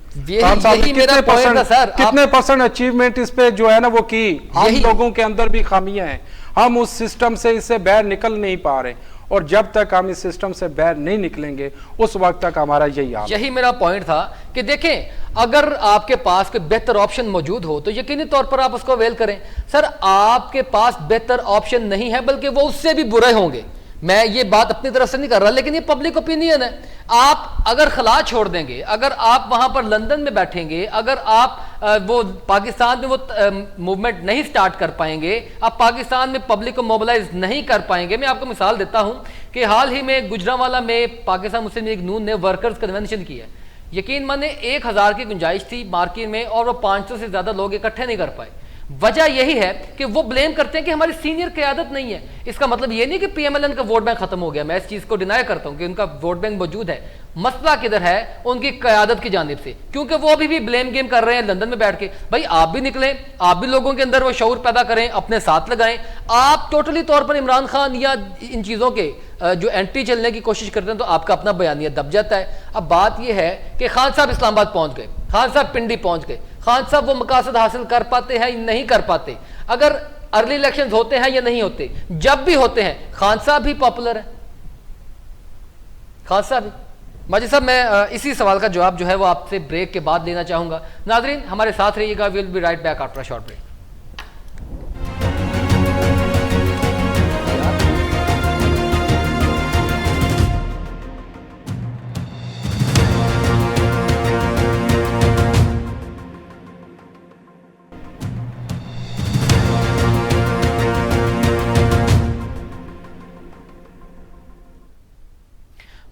[SPEAKER 2] कितने परसेंट अचीवमेंट इस पे जो है ना वो की। हम लोगों के अंदर भी खामियां हैं, हम उस सिस्टम से इससे बाहर निकल नहीं पा रहे, और जब तक हम इस सिस्टम से बाहर नहीं निकलेंगे उस वक्त तक हमारा यही
[SPEAKER 1] मेरा पॉइंट था कि देखें, अगर आपके पास कोई बेहतर ऑप्शन मौजूद हो तो यकीनी तौर पर आप उसको अवेल करें। सर, आपके पास बेहतर ऑप्शन नहीं है, बल्कि वो उससे भी बुरे होंगे। मैं ये बात अपनी तरफ से नहीं कर रहा, लेकिन ये पब्लिक ओपिनियन है। आप अगर खला छोड़ देंगे, अगर आप वहां पर लंदन में बैठेंगे, अगर आप वो पाकिस्तान में वो मूवमेंट नहीं स्टार्ट कर पाएंगे, आप पाकिस्तान में पब्लिक को मोबिलाइज नहीं कर पाएंगे। मैं आपको मिसाल देता हूं कि हाल ही में गुजरांवाला में पाकिस्तान मुस्लिम लीग नून ने वर्कर्स कन्वेंशन किया। यकीन माने 1000 की गुंजाइश थी मार्केट में, और वो 500 से ज्यादा लोग इकट्ठे नहीं कर पाए। वजह यही है कि वो ब्लेम करते हैं कि हमारी सीनियर क़यादत नहीं है। इसका मतलब ये नहीं कि PMLN का वोट बैंक खत्म हो गया, मैं इस चीज को डिनाई करता हूं कि उनका वोट बैंक मौजूद है। मसला किधर है? उनकी क़यादत की जानिब से, क्योंकि वो अभी भी ब्लेम गेम कर रहे हैं लंदन में बैठ के। भाई आप भी निकलें, आप भी लोगों के अंदर वो शऊर पैदा करें, अपने साथ लगाएं। आप टोटली तौर पर इमरान खान या इन चीज़ों के जो एंटी चलने की कोशिश करते हैं तो आपका अपना बयानिया दब जाता है। अब बात यह है कि खान साहब इस्लामाबाद पहुंच गए, खान साहब पिंडी पहुंच गए, खान साहब वो मकासद हासिल कर पाते हैं या नहीं कर पाते? अगर अर्ली इलेक्शंस होते हैं या नहीं होते, जब भी होते हैं खान साहब भी पॉपुलर है, खान साहब भी। माजिद साहब, मैं इसी सवाल का जवाब जो है वो आपसे ब्रेक के बाद लेना चाहूंगा। नाजरीन हमारे साथ रहिएगा, will be right back after a short break.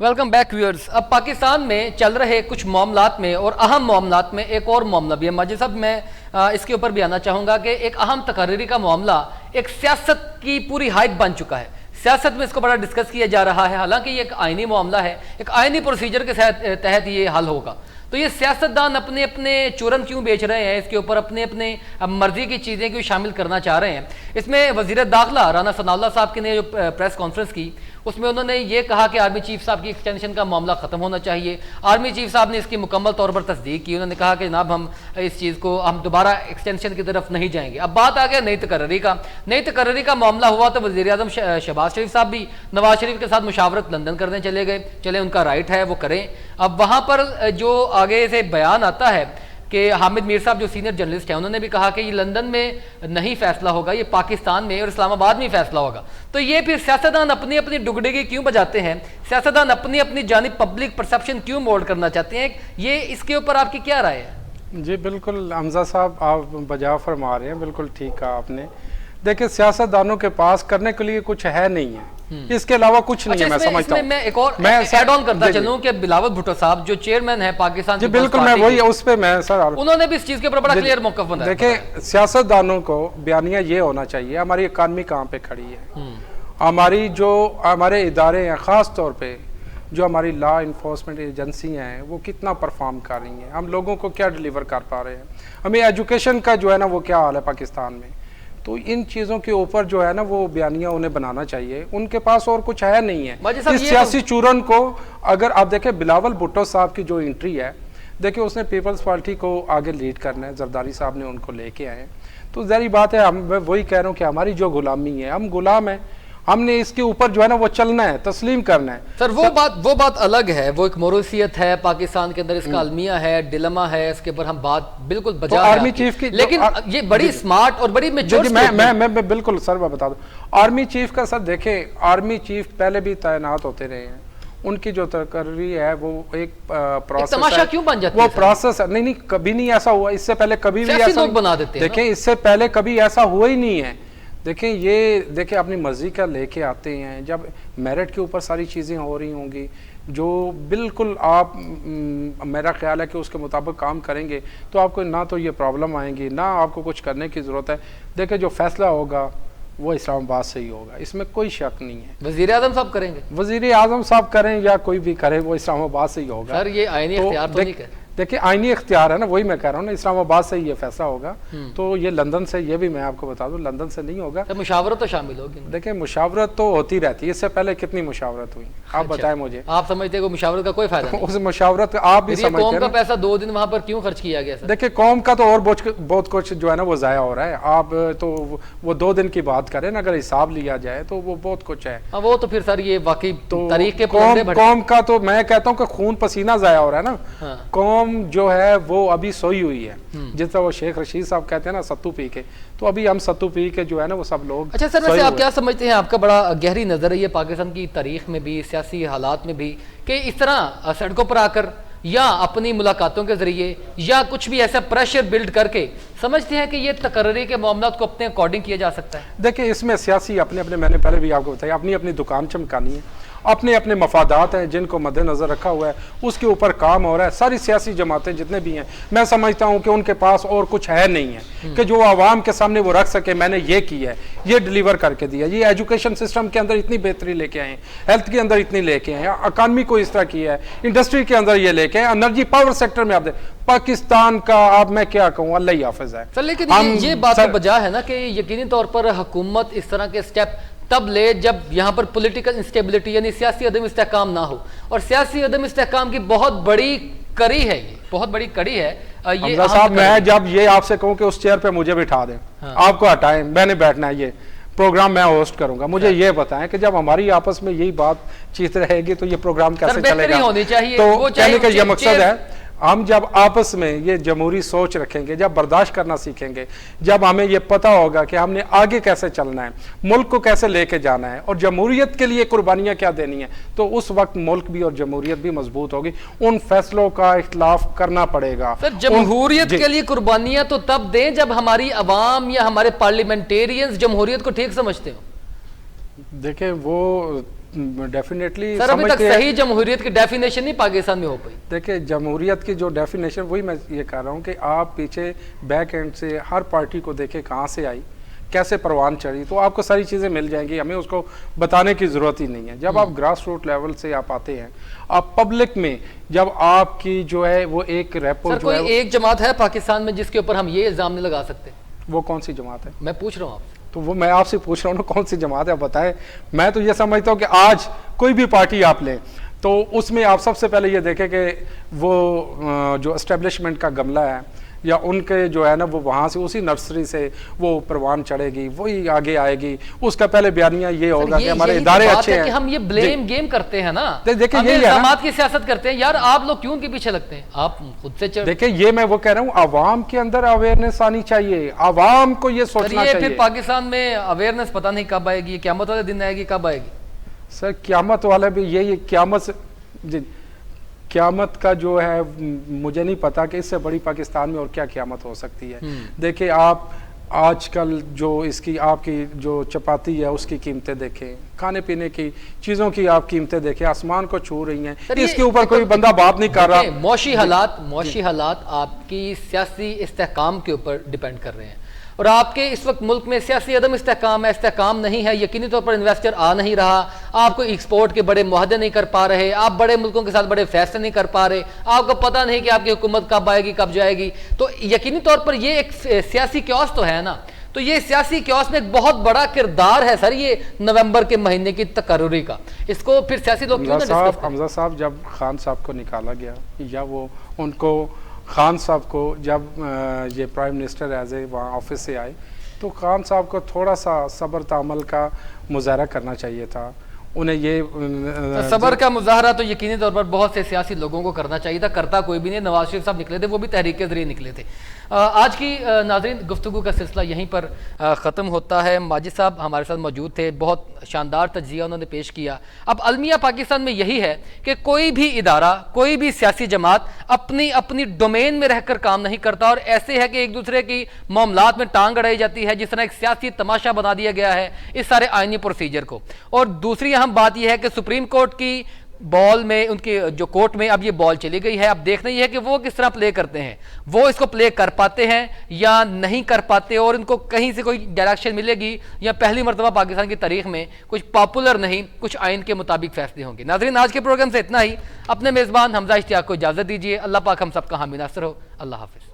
[SPEAKER 1] Welcome back viewers. अब पाकिस्तान में चल रहे कुछ मामलात में और अहम मामलात में एक और मामला भी है। माजिद साहब, मैं इसके ऊपर भी आना चाहूँगा कि एक अहम तकरीरी का मामला एक सियासत की पूरी हाइप बन चुका है। सियासत में इसको बड़ा डिस्कस किया जा रहा है, हालांकि ये एक आइनी मामला है, एक आइनी प्रोसीजर के तहत ये हल होगा। तो ये सियासतदान अपने अपने चूरन क्यों बेच रहे हैं, इसके ऊपर अपने अपने मर्जी की चीज़ें क्यों शामिल करना चाह रहे हैं। इसमें वज़ीर दाखिला राना सनाउल्लाह साहब ने जो प्रेस कॉन्फ्रेंस की, उसमें उन्होंने ये कहा कि आर्मी चीफ साहब की एक्सटेंशन का मामला खत्म होना चाहिए। आर्मी चीफ साहब ने इसकी मुकम्मल तौर पर तस्दीक की। उन्होंने कहा कि जनाब हम इस चीज़ को हम दोबारा एक्सटेंशन की तरफ नहीं जाएंगे। अब बात आ गया नई तकर्री का। नई तकर्री का मामला हुआ तो वज़ीर आज़म शहबाज शरीफ साहब भी नवाज शरीफ के साथ मुशावरत लंदन करने चले गए। चले, उनका राइट है, वो करें। अब वहाँ पर जो आगे से बयान आता है कि हामिद मीर साहब जो सीनियर जर्नलिस्ट हैं, उन्होंने भी कहा कि ये लंदन में नहीं फैसला होगा, ये पाकिस्तान में और इस्लामाबाद में फैसला होगा। तो ये फिर सियासतदान अपनी अपनी डुगडगी क्यों बजाते हैं? सियासतदान अपनी अपनी जानिब पब्लिक परसेप्शन क्यों मोल्ड करना चाहते हैं? ये इसके ऊपर आपकी क्या राय है?
[SPEAKER 2] जी बिल्कुल हमजा साहब, आप बजा फरमा रहे हैं, बिल्कुल ठीक कहा आपने। देखिए, सियासतदानों के पास करने के लिए कुछ है नहीं है, इसके अलावा कुछ नहीं है। मैं समझता हूं,
[SPEAKER 1] मैं एक और ऐड ऑन करता चलूं कि बिलावल भुट्टो साहब जो चेयरमैन है पाकिस्तान
[SPEAKER 2] जी बिल्कुल, मैं वही उस पे मैं सर
[SPEAKER 1] उन्होंने भी इस चीज के ऊपर बड़ा क्लियर मौक़िफ़ बनाया।
[SPEAKER 2] देखिए, सियासतदानों को बयानिया ये होना चाहिए हमारी इकानमी कहाँ पे खड़ी है, हमारी जो हमारे इदारे हैं, ख़ास तौर पे जो हमारी लॉ इन्फोर्समेंट एजेंसी हैं, वो कितना परफॉर्म कर रही हैं, हम लोगों को क्या डिलीवर कर पा रहे हैं, हमें एजुकेशन का जो है ना वो क्या हाल है पाकिस्तान में। तो इन चीज़ों के ऊपर जो है ना वो बयानिया उन्हें बनाना चाहिए। उनके पास और कुछ है नहीं है इस सियासी चूरन को। अगर आप देखें बिलावल भुट्टो साहब की जो एंट्री है, देखिए उसने पीपल्स पार्टी को आगे लीड करना है, जरदारी साहब ने उनको लेके आए। तो ज़ाहिर बात है, मैं वही कह रहा हूँ कि हमारी जो गुलामी है, हम गुलाम हैं, हमने इसके ऊपर जो है ना वो चलना है, तस्लीम करना है।
[SPEAKER 1] सर वो बात अलग है, वो एक मोरूसियत है पाकिस्तान के अंदर, इसका अलमिया है, डिलेमा है, इसके ऊपर हम बात बिल्कुल बजा
[SPEAKER 2] तो आर्मी चीफ की,
[SPEAKER 1] लेकिन ये बड़ी स्मार्ट और बड़ी मैच्योर।
[SPEAKER 2] मैं बिल्कुल सर मैं बता दूं, आर्मी चीफ का सर देखे, आर्मी चीफ पहले भी तैनात होते रहे हैं, उनकी जो तकर्री है वो एक प्रोसेस
[SPEAKER 1] तमाशा क्यों बन जाती है?
[SPEAKER 2] वो प्रोसेस है। नहीं, कभी नहीं ऐसा हुआ, इससे पहले कभी भी ऐसा
[SPEAKER 1] बना देते हैं।
[SPEAKER 2] देखें, इससे पहले कभी ऐसा हुआ ही नहीं है। देखें अपनी मर्जी का लेके आते हैं, जब मेरिट के ऊपर सारी चीज़ें हो रही होंगी, जो बिल्कुल आप मेरा ख्याल है कि उसके मुताबिक काम करेंगे तो आपको ना तो ये प्रॉब्लम आएंगी, ना आपको कुछ करने की ज़रूरत है। देखिए, जो फैसला होगा वो इस्लामाबाद से ही होगा, इसमें कोई शक नहीं है।
[SPEAKER 1] वज़ीर आज़म साहब करेंगे,
[SPEAKER 2] वज़ीर आज़म साहब करें या कोई भी करे, वो इस्लामाबाद से ही होगा।
[SPEAKER 1] सर ये आईनी इख्तियार तो नहीं है।
[SPEAKER 2] देखिए, आईनी इख्तियार है ना, वही मैं कह रहा हूँ ना, इस्लामाबाद से ही ये फैसला होगा। तो ये लंदन से, ये भी मैं आपको बता दूं, लंदन से नहीं होगा।
[SPEAKER 1] तो मुशावरत तो शामिल होगी। देखिए,
[SPEAKER 2] मुशावरत तो होती रहती है, इससे पहले कितनी मुशावरत हुई आप बताएं मुझे।
[SPEAKER 1] आप समझते हैं मुशावरत का कोई फायदा नहीं?
[SPEAKER 2] उस मुशावरत आप भी समझते हैं,
[SPEAKER 1] कौम का पैसा 2 दिन वहां पर क्यों खर्च किया गया?
[SPEAKER 2] देखिए, कौम का तो और बहुत कुछ जो है ना वो जाया हो रहा है। आप तो वो 2 दिन की बात करें ना, अगर हिसाब लिया जाए तो वो बहुत कुछ है।
[SPEAKER 1] वो तो फिर सर ये वाकई
[SPEAKER 2] तो
[SPEAKER 1] तरीके
[SPEAKER 2] कौम का तो मैं कहता हूँ कि खून पसीना जाया हो रहा है ना। कौम जो है वो अभी सोई हुई है, जिस तरह वो शेख रशीद साहब कहते हैं ना, सत्तू पी के, तो अभी हम सत्तू पी के जो है ना वो सब लोग।
[SPEAKER 1] अच्छा सर, वैसे आप क्या समझते हैं, आपका बड़ा गहरी नजर है ये पाकिस्तान की तारीख में भी, सियासी हालात में भी, कि इस तरह सड़कों पर आकर या अपनी मुलाकातों के जरिए या कुछ भी ऐसा प्रेशर बिल्ड करके समझते हैं कि ये तकर्री के मामलात को अपने अकॉर्डिंग किया जा सकता है?
[SPEAKER 2] देखिए, इसमें सियासी अपने अपने, मैंने पहले भी आपको बताया, अपनी अपनी दुकान चमकानी है, अपने अपने मफादात हैं जिनको मद्देनजर रखा हुआ है, उसके ऊपर काम हो रहा है। सारी सियासी जमातें जितने भी हैं, मैं समझता हूं कि उनके पास और कुछ है नहीं है कि जो आवाम के सामने वो रख सके, मैंने ये किया है, ये डिलीवर करके दिया, ये एजुकेशन सिस्टम के अंदर इतनी बेहतरी लेके आए, हेल्थ के अंदर इतनी लेके आए, इकानमी को इस तरह किया है, इंडस्ट्री के अंदर ये लेके आए, एनर्जी पावर सेक्टर में आप देख पाकिस्तान का, आप मैं क्या कहूँ, अल्लाह ही हाफिज है।
[SPEAKER 1] सर लेकिन ये बात तो बजा है ना कि यकीनी तौर पर हुकूमत इस तरह के स्टेप तब ले जब यहाँ पर पॉलिटिकल इंस्टेबिलिटी यानी सियासी अदम इस्तेहकाम ना हो, और सियासी अदम इस्तेहकाम की बहुत बड़ी कड़ी है, ये बहुत बड़ी कड़ी है। ये
[SPEAKER 2] साहब, मैं जब ये आपसे कहूँ कि उस चेयर पे मुझे बिठा दें, आपको हटाएं, मैंने बैठना है, ये प्रोग्राम मैं होस्ट करूंगा, मुझे ये बताएं कि जब हमारी आपस में यही बातचीत रहेगी तो ये प्रोग्राम कैसे चलेगा?
[SPEAKER 1] होनी चाहिए।
[SPEAKER 2] तो कहने का ये मकसद है, हम जब आपस में ये जमहूरी सोच रखेंगे, जब बर्दाश्त करना सीखेंगे, जब हमें ये पता होगा कि हमने आगे कैसे चलना है, मुल्क को कैसे लेके जाना है और जमहूरियत के लिए कुर्बानियां क्या देनी है, तो उस वक्त मुल्क भी और जमहूरियत भी मजबूत होगी। उन फैसलों का इख्तिलाफ करना पड़ेगा।
[SPEAKER 1] सर, जमहूरियत के लिए कुर्बानियां तो तब दें जब हमारी अवाम या हमारे पार्लियामेंटेरियंस जमहूरियत को ठीक समझते हो।
[SPEAKER 2] देखें, वो डेफिनेटली
[SPEAKER 1] सर अभी तक सही जमहूरियत की डेफिनेशन नहीं पाकिस्तान में हो पाई।
[SPEAKER 2] देखिए, जमहूरियत की जो डेफिनेशन, वही मैं ये कह रहा हूँ कि आप पीछे बैक एंड से हर पार्टी को देखें कहाँ से आई, कैसे परवान चढ़ी, तो आपको सारी चीज़ें मिल जाएंगी, हमें उसको बताने की ज़रूरत ही नहीं है। जब आप ग्रास रूट लेवल से आप आते हैं, आप पब्लिक में जब आपकी जो है वो एक रेपो,
[SPEAKER 1] कोई एक जमात है पाकिस्तान में जिसके ऊपर हम ये इल्ज़ाम नहीं लगा सकते?
[SPEAKER 2] वो कौन सी जमात है?
[SPEAKER 1] मैं पूछ रहा हूँ आपसे।
[SPEAKER 2] तो वो मैं आपसे पूछ रहा हूँ ना, कौन सी जमात है बताएं। मैं तो ये समझता हूँ कि आज कोई भी पार्टी आप लें तो उसमें आप सबसे पहले ये देखें कि वो जो एस्टेब्लिशमेंट का गमला है या उनके जो है ना, वो वहाँ से उसी नर्सरी से वो परवान चढ़ेगी, वही आगे आएगी। उसका पहले बयानिया ये होगा कि हमारे इदारे अच्छे हैं।
[SPEAKER 1] कि हम ये ब्लेम गेम करते हैं ना,
[SPEAKER 2] देखिए
[SPEAKER 1] हम इल्जामात की सियासत करते हैं। यार आप लोग क्यों उनके पीछे लगते हैं? आप खुद से
[SPEAKER 2] देखिए, ये मैं वो कह रहा हूँ, आवाम के अंदर अवेयरनेस आनी चाहिए, आवाम को ये सोचना चाहिए।
[SPEAKER 1] फिर पाकिस्तान में अवेयरनेस पता नहीं कब आएगी, क़यामत वाले दिन आएगी, कब आएगी?
[SPEAKER 2] सर क़यामत वाला भी यही, क़यामत का जो है मुझे नहीं पता कि इससे बड़ी पाकिस्तान में और क्या क़यामत हो सकती है। देखिए आप आजकल जो इसकी आपकी जो चपाती है उसकी कीमतें देखें, खाने पीने की चीज़ों की आप कीमतें देखें, आसमान को छू रही हैं। इसके ऊपर कोई बंदा बात नहीं कर रहा।
[SPEAKER 1] मौशी हालात आपकी सियासी इस्तेहकाम के ऊपर डिपेंड कर रहे हैं, और आपके इस वक्त मुल्क में सियासी अदम इस्तेहकाम है, इस्तेहकाम नहीं है, यकीनी तौर पर इन्वेस्टर आ नहीं रहा, आप कोई एक्सपोर्ट के बड़े मुआहदे नहीं कर पा रहे, आप बड़े मुल्कों के साथ बड़े फैसले नहीं कर पा रहे, आपको पता नहीं कि आपकी हुकूमत कब आएगी कब जाएगी। तो यकीनी तौर पर ये एक सियासी क्योस तो है ना। तो ये सियासी क्योस में एक बहुत बड़ा किरदार है सर ये नवंबर के महीने की तकर्रुरी का। इसको फिर सियासी लोग क्यों ना डिस्कस करें?
[SPEAKER 2] हमजा साहब जब खान साहब को निकाला गया, या वो उनको खान साहब को जब ये प्राइम मिनिस्टर एज ए वहाँ ऑफिस से आए, तो खान साहब को थोड़ा सा सब्र तामल का मुजाहरा करना चाहिए था। उन्हें ये
[SPEAKER 1] सब्र का मुजाहरा तो यकीनी तौर पर बहुत से सियासी लोगों को करना चाहिए था, करता कोई भी नहीं। नवाज शरीफ साहब निकले थे, वो भी तहरीक के जरिए निकले थे। आज की नाज़रीन गुफ्तगू का सिलसिला यहीं पर ख़त्म होता है। माजिद साहब हमारे साथ मौजूद थे, बहुत शानदार तज्जिया उन्होंने पेश किया। अब अलमिया पाकिस्तान में यही है कि कोई भी इदारा, कोई भी सियासी जमात अपनी अपनी डोमेन में रहकर काम नहीं करता, और ऐसे है कि एक दूसरे की मामलात में टांग अड़ाई जाती है, जिस तरह एक सियासी तमाशा बना दिया गया है इस सारे आइनी प्रोसीजर को। और दूसरी अहम बात यह है कि सुप्रीम कोर्ट की बॉल में, उनके जो कोर्ट में अब ये बॉल चली गई है। अब देखना यह है कि वो किस तरह प्ले करते हैं, वो इसको प्ले कर पाते हैं या नहीं कर पाते, और इनको कहीं से कोई डायरेक्शन मिलेगी या पहली मरतबा पाकिस्तान की तारीख में कुछ पॉपुलर नहीं, कुछ आइन के मुताबिक फैसले होंगे। नाज़रीन आज के प्रोग्राम से इतना ही। अपने मेज़बान हमजा इश्तियाक को इजाज़त दीजिए। अल्लाह पाक हम सबका हामी नासर हो। अल्लाह हाफिज़।